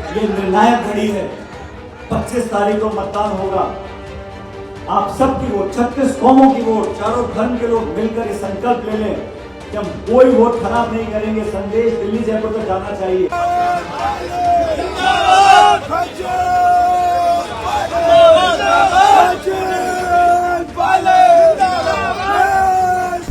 ये निर्णायक घड़ी है। 25 तारीख को मतदान होगा। आप सबकी वोट, 36 कौमों की वोट, चारों धर्म के लोग मिलकर ये संकल्प ले लें कि हम कोई वोट खराब नहीं करेंगे। संदेश दिल्ली जयपुर तक जाना चाहिए।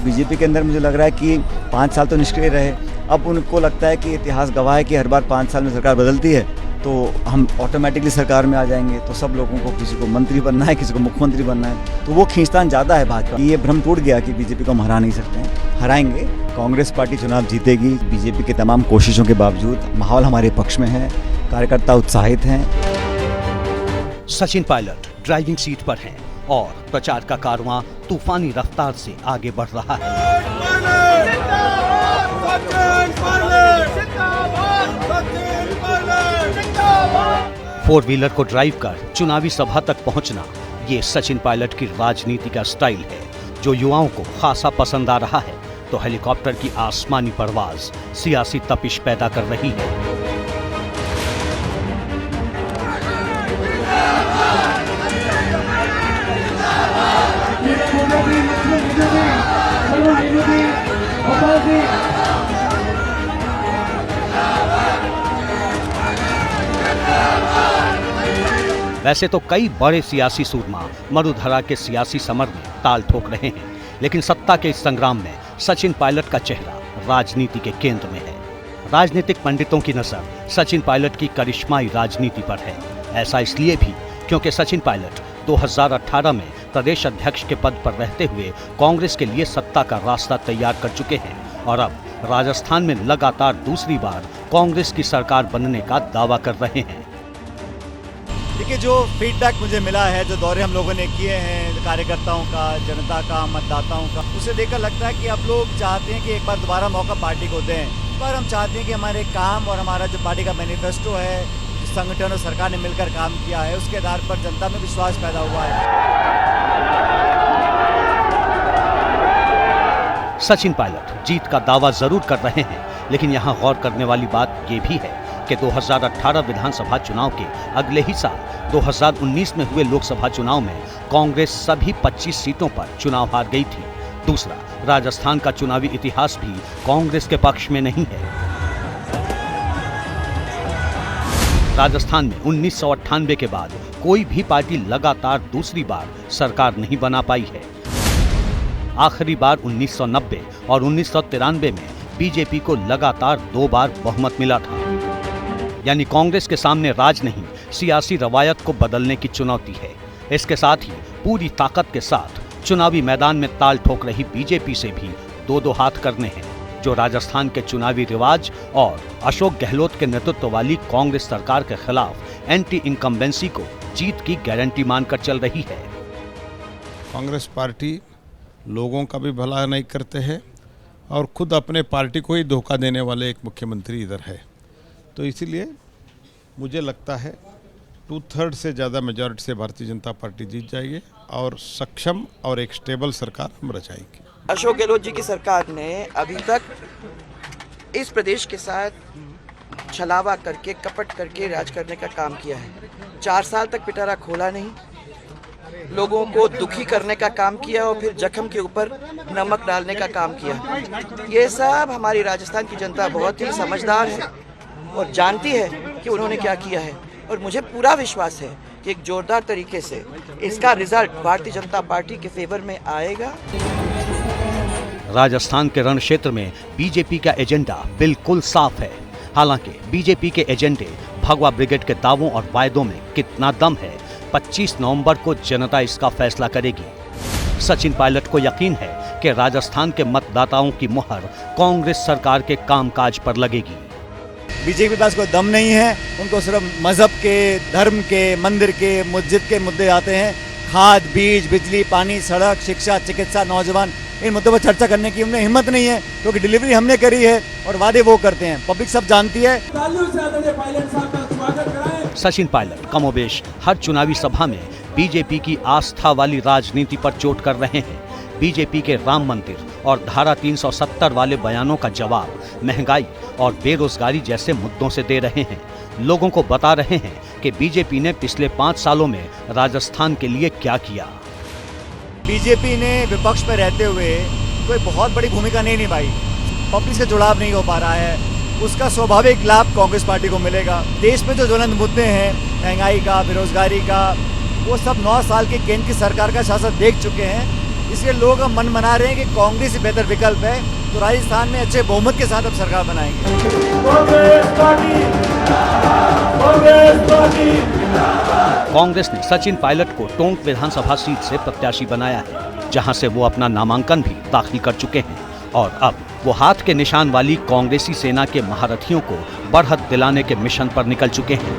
बीजेपी के अंदर मुझे लग रहा है कि 5 साल तो निष्क्रिय रहे। अब उनको लगता है कि इतिहास गवाह है कि हर बार 5 साल में सरकार बदलती है तो हम ऑटोमेटिकली सरकार में आ जाएंगे। तो सब लोगों को, किसी को मंत्री बनना है, किसी को मुख्यमंत्री बनना है, तो वो खींचतान ज़्यादा है भाजपा। ये भ्रम टूट गया कि बीजेपी को हम हरा नहीं सकते हैं। हराएंगे। कांग्रेस पार्टी चुनाव जीतेगी। बीजेपी के तमाम कोशिशों के बावजूद माहौल हमारे पक्ष में है। कार्यकर्ता उत्साहित हैं। सचिन पायलट ड्राइविंग सीट पर हैं और प्रचार का कारवां तूफानी रफ्तार से आगे बढ़ रहा है। 4 व्हीलर को ड्राइव कर चुनावी सभा तक पहुंचना, ये सचिन पायलट की राजनीति का स्टाइल है जो युवाओं को खासा पसंद आ रहा है। तो हेलीकॉप्टर की आसमानी परवाज सियासी तपिश पैदा कर रही है। वैसे तो कई बड़े सियासी सूरमा मरुधरा के सियासी समर में ताल ठोक रहे हैं, लेकिन सत्ता के इस संग्राम में सचिन पायलट का चेहरा राजनीति के केंद्र में है। राजनीतिक पंडितों की नजर सचिन पायलट की करिश्माई राजनीति पर है। ऐसा इसलिए भी क्योंकि सचिन पायलट 2018 में प्रदेश अध्यक्ष के पद पर रहते हुए कांग्रेस के लिए सत्ता का रास्ता तैयार कर चुके हैं और अब राजस्थान में लगातार दूसरी बार कांग्रेस की सरकार बनने का दावा कर रहे हैं। देखिए, जो फीडबैक मुझे मिला है, जो दौरे हम लोगों ने किए हैं कार्यकर्ताओं का, जनता का, मतदाताओं का, उसे देखकर लगता है कि आप लोग चाहते हैं कि एक बार दोबारा मौका पार्टी को दें। पर हम चाहते हैं कि हमारे काम और हमारा जो पार्टी का मैनिफेस्टो है, जिस संगठन और सरकार ने मिलकर काम किया है, उसके आधार पर जनता में विश्वास पैदा हुआ है। सचिन पायलट जीत का दावा जरूर कर रहे हैं, लेकिन यहाँ गौर करने वाली बात ये भी है कि 2018 विधानसभा चुनाव के अगले ही साल 2019 में हुए लोकसभा चुनाव में कांग्रेस सभी 25 सीटों पर चुनाव हार गई थी। दूसरा, राजस्थान का चुनावी इतिहास भी कांग्रेस के पक्ष में नहीं है। राजस्थान में 1998 के बाद कोई भी पार्टी लगातार दूसरी बार सरकार नहीं बना पाई है। आखिरी बार 1990 और 1993 में बीजेपी को लगातार 2 बार बहुमत मिला था। यानी कांग्रेस के सामने राज नहीं, सियासी रवायत को बदलने की चुनौती है। इसके साथ ही पूरी ताकत के साथ चुनावी मैदान में ताल ठोक रही बीजेपी से भी 2-2 हाथ करने हैं, जो राजस्थान के चुनावी रिवाज और अशोक गहलोत के नेतृत्व वाली कांग्रेस सरकार के खिलाफ एंटी इनकम्बेंसी को जीत की गारंटी मानकर चल रही है। कांग्रेस पार्टी लोगों का भी भला नहीं करते हैं और खुद अपने पार्टी को ही धोखा देने वाले एक मुख्यमंत्री इधर है। तो इसीलिए मुझे लगता है 2/3 से ज़्यादा मेजॉरिटी से भारतीय जनता पार्टी जीत जाएगी और सक्षम और एक स्टेबल सरकार हम रचाएंगे। अशोक गहलोत जी की सरकार ने अभी तक इस प्रदेश के साथ छलावा करके, कपट करके राज करने का काम किया है। 4 साल तक पिटारा खोला नहीं, लोगों को दुखी करने का काम किया और फिर जख्म के ऊपर नमक डालने का काम किया। ये सब हमारी राजस्थान की जनता बहुत ही समझदार है और जानती है कि उन्होंने क्या किया है और मुझे पूरा विश्वास है कि एक जोरदार तरीके से इसका रिजल्ट भारतीय जनता पार्टी के फेवर में आएगा। राजस्थान के रण क्षेत्र में बीजेपी का एजेंडा बिल्कुल साफ है। हालांकि बीजेपी के एजेंडे भगवा ब्रिगेड के दावों और वायदों में कितना दम है, 25 नवंबर को जनता इसका फैसला करेगी। सचिन पायलट को यकीन है कि राजस्थान के मतदाताओं की मुहर कांग्रेस सरकार के कामकाज पर लगेगी। बीजेपी के पास कोई दम नहीं है। उनको सिर्फ मजहब के, धर्म के, मंदिर के, मस्जिद के मुद्दे आते हैं। खाद, बीज, बिजली, पानी, सड़क, शिक्षा, चिकित्सा, नौजवान, इन मुद्दों पर चर्चा करने की उन्हें हिम्मत नहीं है, क्योंकि डिलीवरी हमने करी है और वादे वो करते हैं। पब्लिक सब जानती है। सचिन पायलट कमोबेश हर चुनावी सभा में बीजेपी की आस्था वाली राजनीति पर चोट कर रहे हैं। बीजेपी के राम मंदिर और धारा 370 वाले बयानों का जवाब महंगाई और बेरोजगारी जैसे मुद्दों से दे रहे हैं। लोगों को बता रहे हैं कि बीजेपी ने पिछले 5 सालों में राजस्थान के लिए क्या किया। बीजेपी ने विपक्ष में रहते हुए कोई बहुत बड़ी भूमिका नहीं निभाई। पब्लिक से जुड़ाव नहीं हो पा रहा है। उसका स्वाभाविक लाभ कांग्रेस पार्टी को मिलेगा। देश में जो ज्वलंत मुद्दे हैं, महंगाई का, बेरोजगारी का, वो सब 9 साल के केंद्र की सरकार का शासन देख चुके हैं। इसलिए लोग अब मन बना रहे हैं कि कांग्रेस ही बेहतर विकल्प है, तो राजस्थान में अच्छे बहुमत के साथ अब सरकार बनाएंगे। कांग्रेस ने सचिन पायलट को टोंक विधानसभा सीट से प्रत्याशी बनाया है, जहां से वो अपना नामांकन भी दाखिल कर चुके हैं और अब वो हाथ के निशान वाली कांग्रेसी सेना के महारथियों को बढ़त दिलाने के मिशन पर निकल चुके हैं।